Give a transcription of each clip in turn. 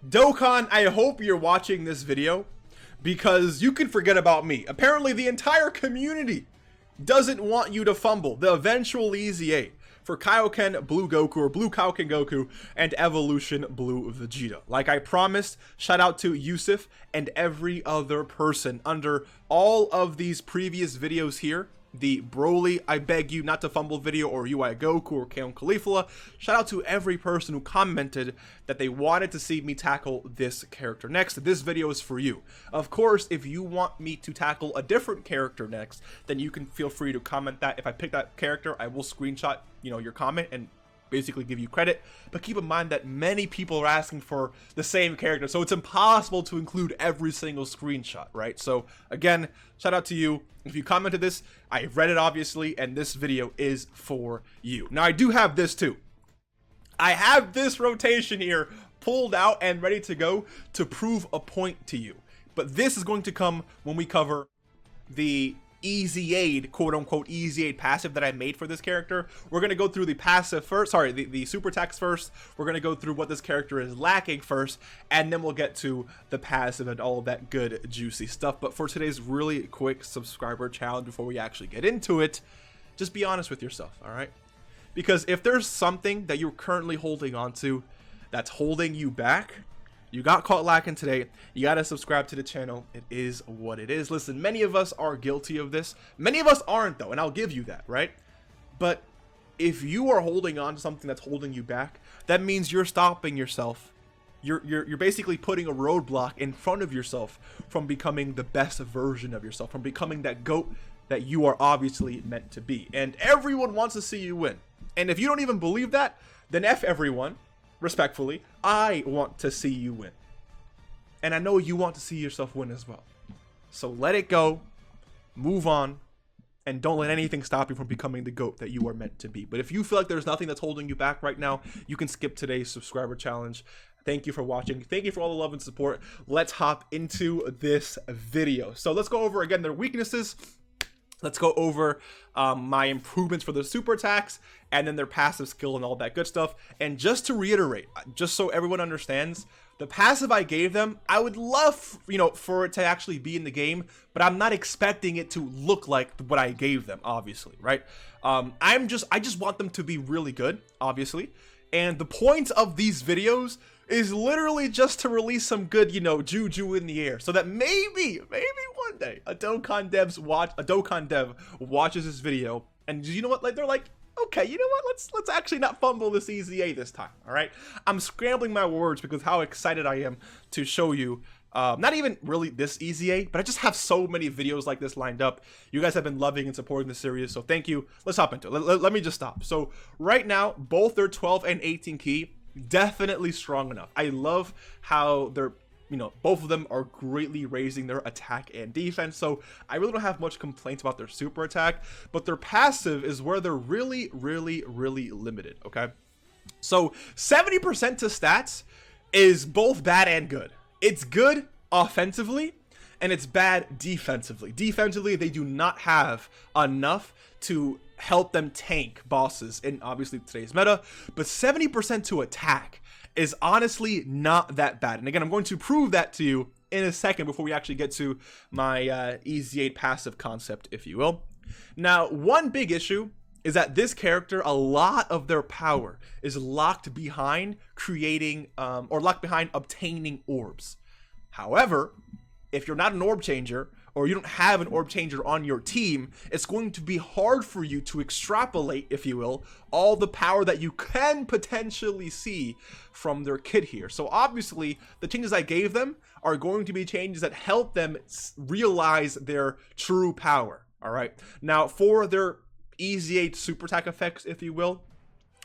Dokkan, I hope you're watching this video because you can forget about me. Apparently the entire community doesn't want you to fumble the eventual Easy 8 for Kaioken Blue Goku or Blue Kaioken Goku and Evolution Blue Vegeta. Like I promised, shout out to Yusuf and every other person under all of these previous videos here. The Broly, I beg you not to fumble video, or UI Goku or Kaon Caulifla. Shout out to every person who commented that they wanted to see me tackle this character next. This video is for you. Of course, if you want me to tackle a different character next, then you can feel free to comment that. If I pick that character, I will screenshot, your comment and basically give you credit. But keep in mind that many people are asking for the same character, so it's impossible to include every single screenshot, right? So again, shout out to you. If you commented this, I read it obviously, and this video is for you. Now I do have this too. I have this rotation here pulled out and ready to go to prove a point to you. But this is going to come when we cover the Easy Aid, quote unquote Easy Aid passive that I made for this character. We're going to go through the passive first, sorry, the super attacks first. We're going to go through what this character is lacking first, and then we'll get to the passive and all of that good juicy stuff. But for today's really quick subscriber challenge, before we actually get into it, just be honest with yourself, all right? Because if there's something that you're currently holding on to that's holding you back, you got caught lacking today, you gotta subscribe to the channel. It is what it is. Listen, many of us are guilty of this. Many of us aren't though, and I'll give you that, right? But if you are holding on to something that's holding you back, that means you're stopping yourself. You're basically putting a roadblock in front of yourself from becoming the best version of yourself, from becoming that GOAT that you are obviously meant to be. And everyone wants to see you win. And if you don't even believe that, then F everyone. Respectfully, I want to see you win. And I know you want to see yourself win as well. So let it go, move on, and don't let anything stop you from becoming the GOAT that you are meant to be. But if you feel like there's nothing that's holding you back right now, you can skip today's subscriber challenge. Thank you for watching. Thank you for all the love and support. Let's hop into this video. So let's go over again their weaknesses. Let's go over my improvements for the super attacks and then their passive skill and all that good stuff. And just to reiterate, just so everyone understands, the passive I gave them, I would love, for it to actually be in the game, but I'm not expecting it to look like what I gave them, obviously, right? I just want them to be really good, obviously. And the point of these videos is literally just to release some good, juju in the air, so that maybe one day a Dokkan dev watches this video, and you know what? Like they're like, okay, you know what? Let's actually not fumble this Easy A this time. All right, I'm scrambling my words because how excited I am to show you. Not even really this Easy A, but I just have so many videos like this lined up. You guys have been loving and supporting the series, so thank you. Let's hop into it. Let me just stop. So right now, both their 12 and 18 key, definitely strong enough. I love how they're, both of them are greatly raising their attack and defense. So I really don't have much complaints about their super attack, but their passive is where they're really limited. Okay, so 70% to stats is both bad and good. It's good offensively and it's bad defensively. Defensively, they do not have enough to help them tank bosses in obviously today's meta, but 70% to attack is honestly not that bad. And again, I'm going to prove that to you in a second before we actually get to my Easy 8 passive concept, if you will. Now, one big issue is that this character, a lot of their power is locked behind creating or locked behind obtaining orbs. However, if you're not an orb changer or you don't have an orb changer on your team, it's going to be hard for you to extrapolate, if you will, all the power that you can potentially see from their kit here. So obviously the changes I gave them are going to be changes that help them realize their true power. All right, now for their Easy 8 super attack effects, if you will,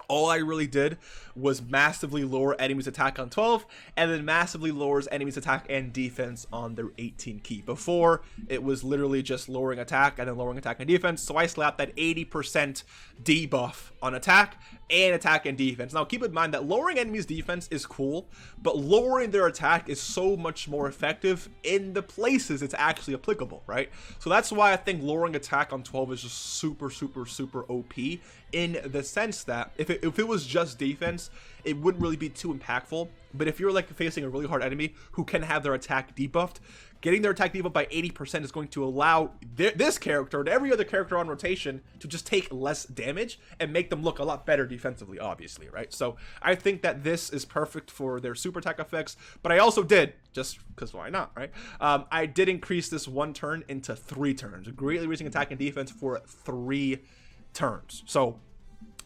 all I really did was massively lower enemies attack on 12 and then massively lowers enemies attack and defense on their 18 key. Before, it was literally just lowering attack and then lowering attack and defense. So I slapped that 80% debuff on attack and defense. Now keep in mind that lowering enemies defense is cool, but lowering their attack is so much more effective in the places it's actually applicable, right? So that's why I think lowering attack on 12 is just super OP, in the sense that if it was just defense, it wouldn't really be too impactful. But if you're like facing a really hard enemy who can have their attack debuffed, getting their attack debuffed by 80% is going to allow this character and every other character on rotation to just take less damage and make them look a lot better defensively, obviously, right? So I think that this is perfect for their super attack effects, but I also did, just because why not, right? I did increase this 1 turn into 3 turns, greatly reducing attack and defense for 3 turns. So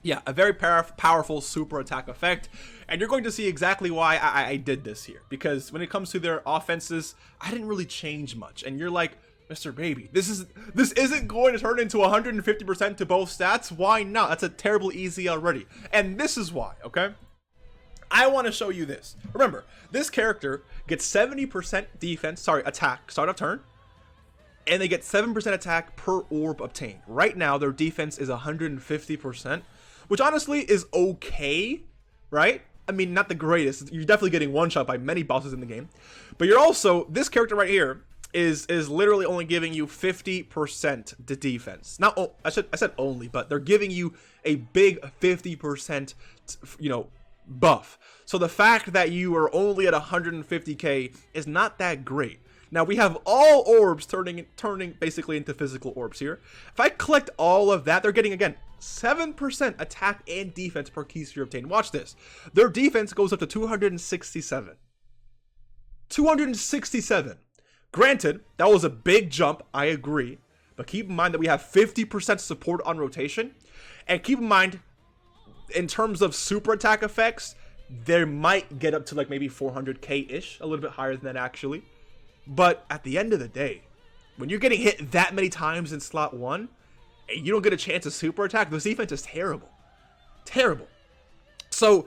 yeah, a very powerful super attack effect, and you're going to see exactly why I did this here, because when it comes to their offenses, I didn't really change much. And you're like, Mr. Baby, this isn't going to turn into 150% to both stats. Why not? That's a terrible easy already. And this is why, okay? I want to show you this. Remember, this character gets 70% attack start of turn, and they get 7% attack per orb obtained. Right now, their defense is 150%. Which honestly is okay, right? I mean, not the greatest. You're definitely getting one shot by many bosses in the game. But you're also, this character right here is literally only giving you 50% to defense. Not, I said only, but they're giving you a big 50%, buff. So the fact that you are only at 150k is not that great. Now we have all orbs turning basically into physical orbs here. If I collect all of that, they're getting, again, 7% attack and defense per key sphere obtained. Watch this. Their defense goes up to 267. 267. Granted, that was a big jump, I agree. But keep in mind that we have 50% support on rotation. And keep in mind, in terms of super attack effects, they might get up to like maybe 400k-ish, a little bit higher than that actually. But at the end of the day, when you're getting hit that many times in slot 1, and you don't get a chance to super attack, this defense is terrible. Terrible. So,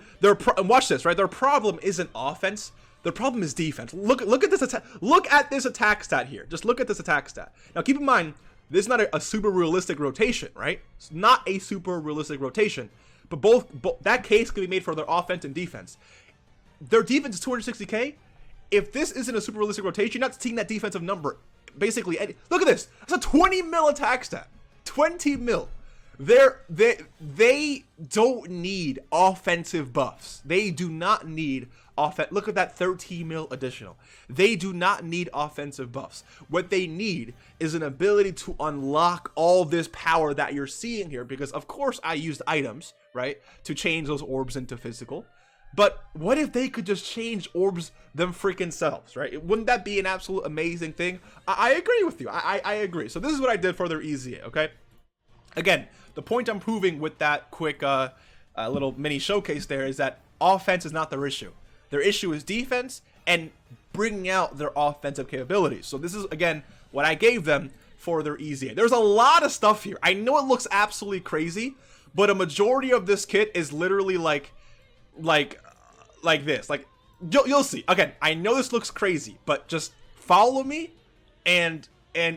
watch this, right? Their problem isn't offense. Their problem is defense. Look at this attack. Look at this attack stat here. Just look at this attack stat. Now, keep in mind, this is not a super realistic rotation, right? It's not a super realistic rotation. But both that case can be made for their offense and defense. Their defense is 260k. If this isn't a super realistic rotation, you're not seeing that defensive number. Basically, look at this. That's a 20 mil attack stat. 20 mil. They don't need offensive buffs. They do not need offense. Look at that 13 mil additional. They do not need offensive buffs. What they need is an ability to unlock all this power that you're seeing here, because of course I used items, right, to change those orbs into physical. But what if they could just change orbs them freaking selves, right? Wouldn't that be an absolute amazing thing? I agree with you. I agree. So this is what I did for their EZA, okay? Again, the point I'm proving with that quick little mini showcase there is that offense is not their issue. Their issue is defense and bringing out their offensive capabilities. So this is, again, what I gave them for their EZA. There's a lot of stuff here. I know it looks absolutely crazy, but a majority of this kit is literally like this. Like, you'll see. Again, I know this looks crazy, but just follow me and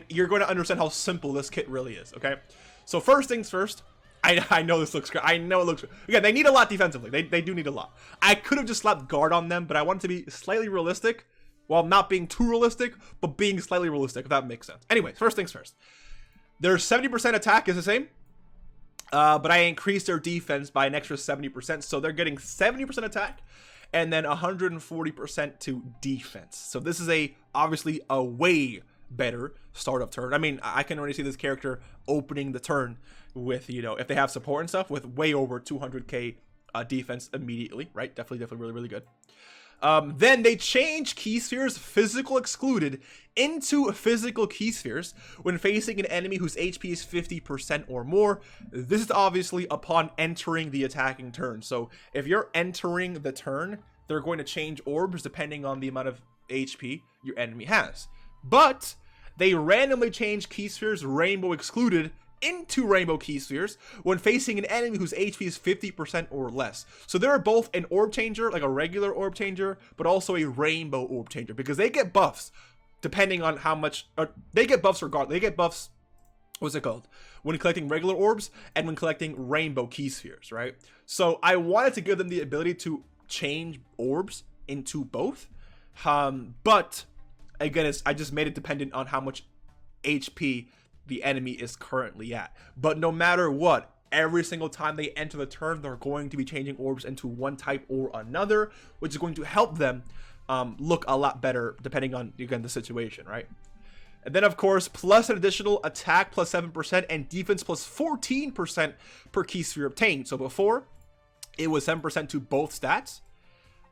you're going to understand how simple this kit really is, okay? So first things first, I know this looks great. I know it looks, again, they need a lot defensively. They do need a lot. I could have just slapped guard on them, but I wanted to be slightly realistic while not being too realistic, but being slightly realistic, if that makes sense. Anyways, first things first. Their 70% attack is the same, but I increased their defense by an extra 70%. So they're getting 70% attack and then 140% to defense. So this is obviously a way better start of turn. I mean, I can already see this character opening the turn with, if they have support and stuff, with way over 200k defense immediately, right? Definitely really, really good. Then they change key spheres physical excluded into physical key spheres when facing an enemy whose HP is 50% or more. This is obviously upon entering the attacking turn. So if you're entering the turn, they're going to change orbs depending on the amount of HP your enemy has. But they randomly change key spheres rainbow excluded into rainbow key spheres when facing an enemy whose HP is 50% or less. So they're both an orb changer, like a regular orb changer, but also a rainbow orb changer, because they get buffs depending on how much, they get buffs regardless. They get buffs, what's it called, when collecting regular orbs and when collecting rainbow key spheres, right? So I wanted to give them the ability to change orbs into both, but again, I just made it dependent on how much HP the enemy is currently at. But no matter what, every single time they enter the turn, they're going to be changing orbs into one type or another, which is going to help them look a lot better depending on, again, the situation, right? And then, of course, plus an additional attack plus 7% and defense plus 14% per key sphere obtained. So before, it was 7% to both stats.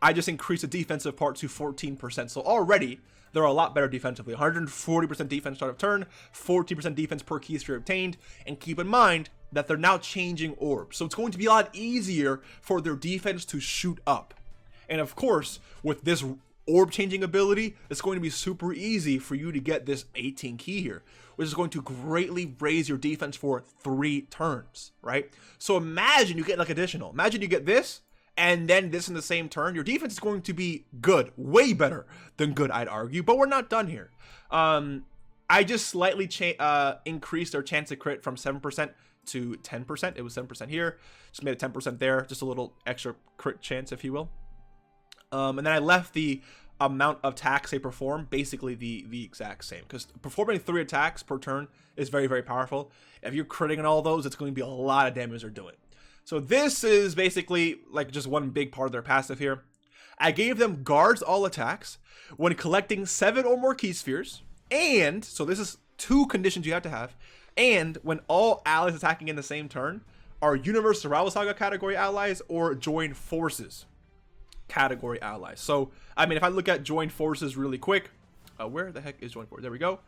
I just increased the defensive part to 14%. So already, they're a lot better defensively. 140% defense start of turn, 14% defense per key sphere obtained. And keep in mind that they're now changing orbs. So it's going to be a lot easier for their defense to shoot up. And of course, with this orb changing ability, it's going to be super easy for you to get this 18 key here, which is going to greatly raise your defense for 3 turns, right? So imagine you get like additional. Imagine you get this and then this in the same turn. Your defense is going to be good, way better than good, I'd argue, but we're not done here. I just slightly increased their chance to crit from 7% to 10%. It was 7% here, just made it 10% there, just a little extra crit chance, if you will. And then I left the amount of attacks they perform basically the exact same, because performing 3 attacks per turn is very, very powerful. If you're critting on all those, it's going to be a lot of damage they're doing. So this is basically like just one big part of their passive here. I gave them guards all attacks when collecting 7 or more key spheres, and so this is 2 conditions you have to have, and when all allies attacking in the same turn are Universe Survival Saga category allies or Join Forces category allies. So I mean, if I look at Join Forces really quick, where the heck is Join Forces? There we go.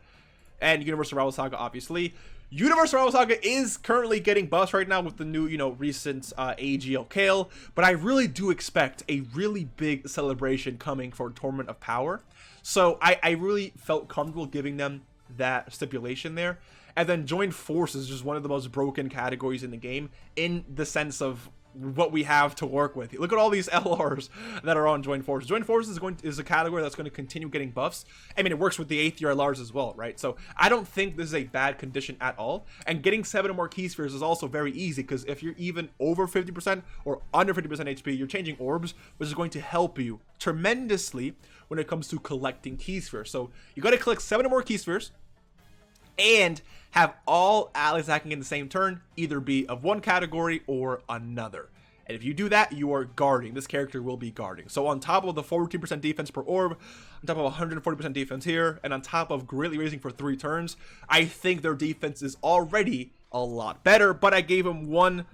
And Universe Survival Saga, obviously. Universe Survival Saga is currently getting buffs right now with the new, recent AGL Kale, but I really do expect a really big celebration coming for Tournament of Power. So I really felt comfortable giving them that stipulation there. And then Join Forces is just one of the most broken categories in the game in the sense of what we have to work with. Look at all these LRs that are on Join Forces. Join Forces is a category that's going to continue getting buffs. I mean, it works with the 8th year LRs as well, right? So I don't think this is a bad condition at all. And getting 7 or more key spheres is also very easy, because if you're even over 50% or under 50% HP, you're changing orbs, which is going to help you tremendously when it comes to collecting key spheres. So you got to collect 7 or more key spheres and have all allies attacking in the same turn either be of one category or another. And if you do that, you are guarding. This character will be guarding. So on top of the 14% defense per orb, on top of 140% defense here, and on top of greatly raising for 3 turns, I think their defense is already a lot better. But I gave them one,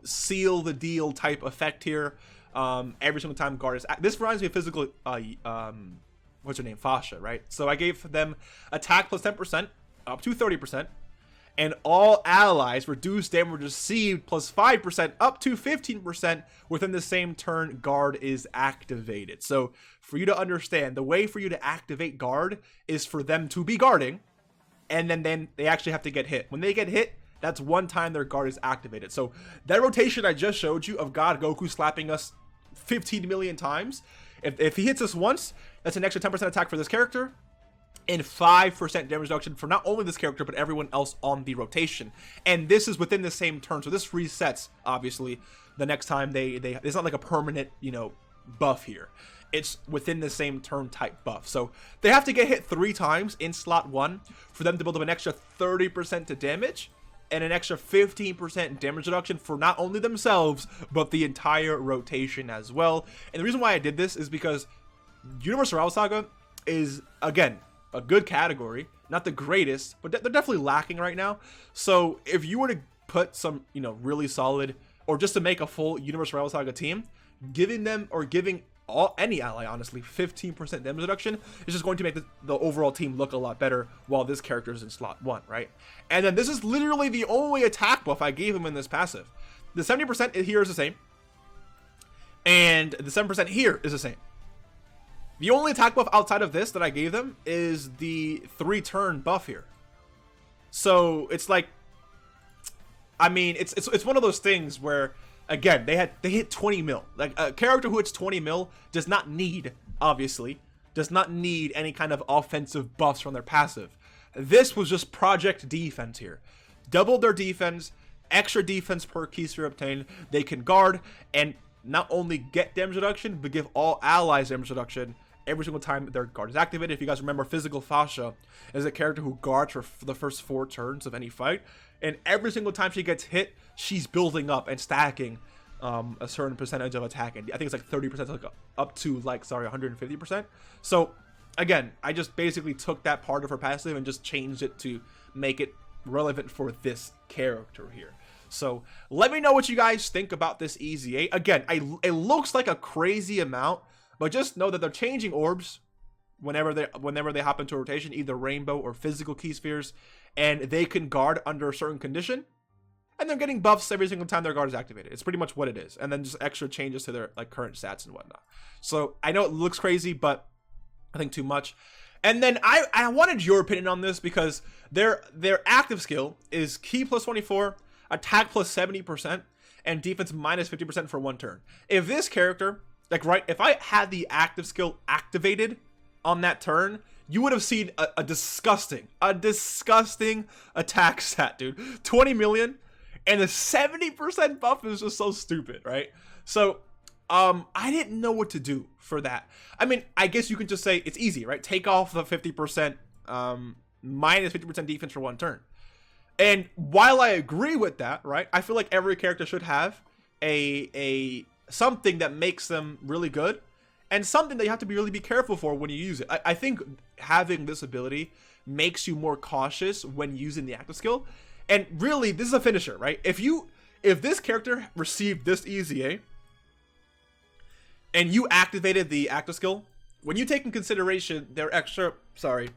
seal the deal type effect here. Every single time guard is... This reminds me of physical... what's her name? Fasha, right? So I gave them attack plus 10%. Up to 30%, and all allies reduce damage received plus 5% up to 15% within the same turn guard is activated. So for you to understand, the way for you to activate guard is for them to be guarding, and then they actually have to get hit. When they get hit, that's one time their guard is activated. So that rotation I just showed you of God Goku slapping us 15 million times, if he hits us once, that's an extra 10% attack for this character, and 5% damage reduction for not only this character, but everyone else on the rotation. And this is within the same turn. So this resets, obviously, the next time it's not like a permanent, buff here. It's within the same turn type buff. So they have to get hit 3 times in slot 1 for them to build up an extra 30% to damage and an extra 15% damage reduction for not only themselves, but the entire rotation as well. And the reason why I did this is because Universe Survival Saga is, again, a good category, not the greatest, but they're definitely lacking right now. So if you were to put some, really solid, or just to make a full Universe Survival Saga team, giving any ally, honestly, 15% damage reduction is just going to make the overall team look a lot better while this character is in slot 1, right? And then this is literally the only attack buff I gave him in this passive. The 70% here is the same, and the 7% here is the same. The only attack buff outside of this that I gave them is the 3-turn buff here. So it's like, I mean, it's one of those things where, again, they hit 20 mil. Like a character who hits 20 mil does not need any kind of offensive buffs from their passive. This was just project defense here. Doubled their defense, extra defense per key sphere obtained. They can guard and not only get damage reduction, but give all allies damage reduction every single time their guard is activated. If you guys remember, Physical Fascia is a character who guards for the first 4 turns of any fight, and every single time she gets hit, she's building up and stacking a certain percentage of attack, and I think it's like 30%, like up to like 150%. So again, I just basically took that part of her passive and just changed it to make it relevant for this character here. So let me know what you guys think about this EZA. Again, it looks like a crazy amount, but just know that they're changing orbs whenever they hop into rotation, either rainbow or physical key spheres, and they can guard under a certain condition, and they're getting buffs every single time their guard is activated. It's pretty much what it is, and then just extra changes to their like current stats and whatnot. So I know it looks crazy, but I think too much. And then I wanted your opinion on this, because their active skill is ki plus 24, attack plus 70%, and defense minus 50% for 1 turn. If this character, like, right, if I had the active skill activated on that turn, you would have seen a disgusting attack stat, dude. 20 million, and the 70% buff is just so stupid, right? So I didn't know what to do for that. I mean, I guess you can just say it's easy, right? Take off the 50% minus 50% defense for 1 turn. And while I agree with that, right, I feel like every character should have a something that makes them really good, and something that you have to really be careful for when you use it. I think having this ability makes you more cautious when using the active skill. And really, this is a finisher, right? If this character received this EZA and you activated the active skill, when you take in consideration their extra 5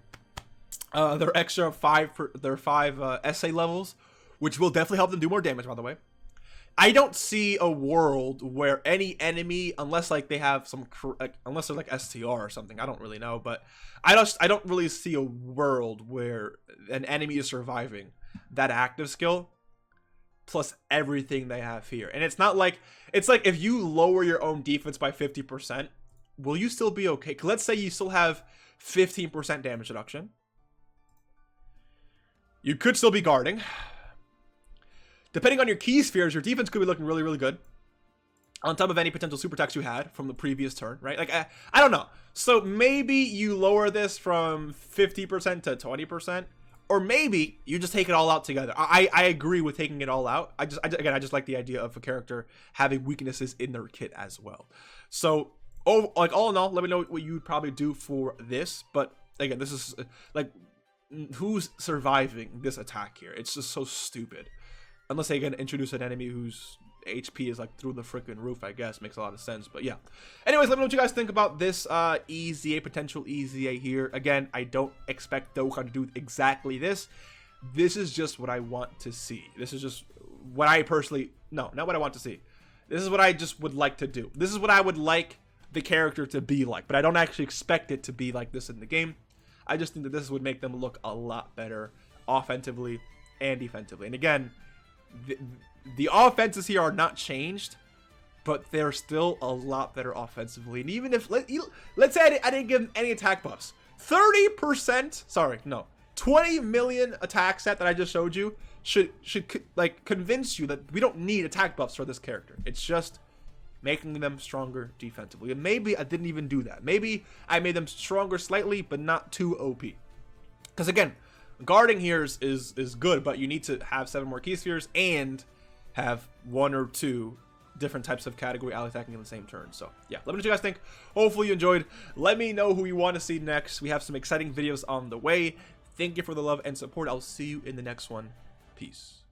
essay levels, which will definitely help them do more damage, by the way, I don't see a world where any enemy, unless like they have some, unless they're like STR or something, I don't really know, but I don't really see a world where an enemy is surviving that active skill plus everything they have here. And it's not like, it's like if you lower your own defense by 50%, will you still be okay? 'Cause let's say you still have 15% damage reduction. You could still be guarding. Depending on your key spheres, your defense could be looking really, really good, on top of any potential super attacks you had from the previous turn, right? Like, I don't know. So maybe you lower this from 50% to 20%, or maybe you just take it all out together. I agree with taking it all out. I just like the idea of a character having weaknesses in their kit as well. So, like, all in all, let me know what you would probably do for this. But again, this is like, who's surviving this attack here? It's just so stupid. Unless they can introduce an enemy whose HP is like through the freaking roof, I guess. Makes a lot of sense, but yeah. Anyways, let me know what you guys think about this EZA, potential EZA here. Again, I don't expect Dokkan to do exactly this. This is just what I want to see. This is just what I personally, no, not what I want to see. This is what I just would like to do. This is what I would like the character to be like, but I don't actually expect it to be like this in the game. I just think that this would make them look a lot better offensively and defensively. And again, the offenses here are not changed, but they're still a lot better offensively. And even if, let's say I didn't give them any attack buffs, 30%, sorry, no, 20 million attack set that I just showed you should like convince you that we don't need attack buffs for this character. It's just making them stronger defensively. And maybe I didn't even do that. Maybe I made them stronger slightly, but not too OP. Because again, guarding here is good, but you need to have 7 more key spheres and have 1 or 2 different types of category ally attacking in the same turn. So yeah, let me know what you guys think. Hopefully you enjoyed. Let me know who you want to see next. We have some exciting videos on the way. Thank you for the love and support. I'll see you in the next one. Peace.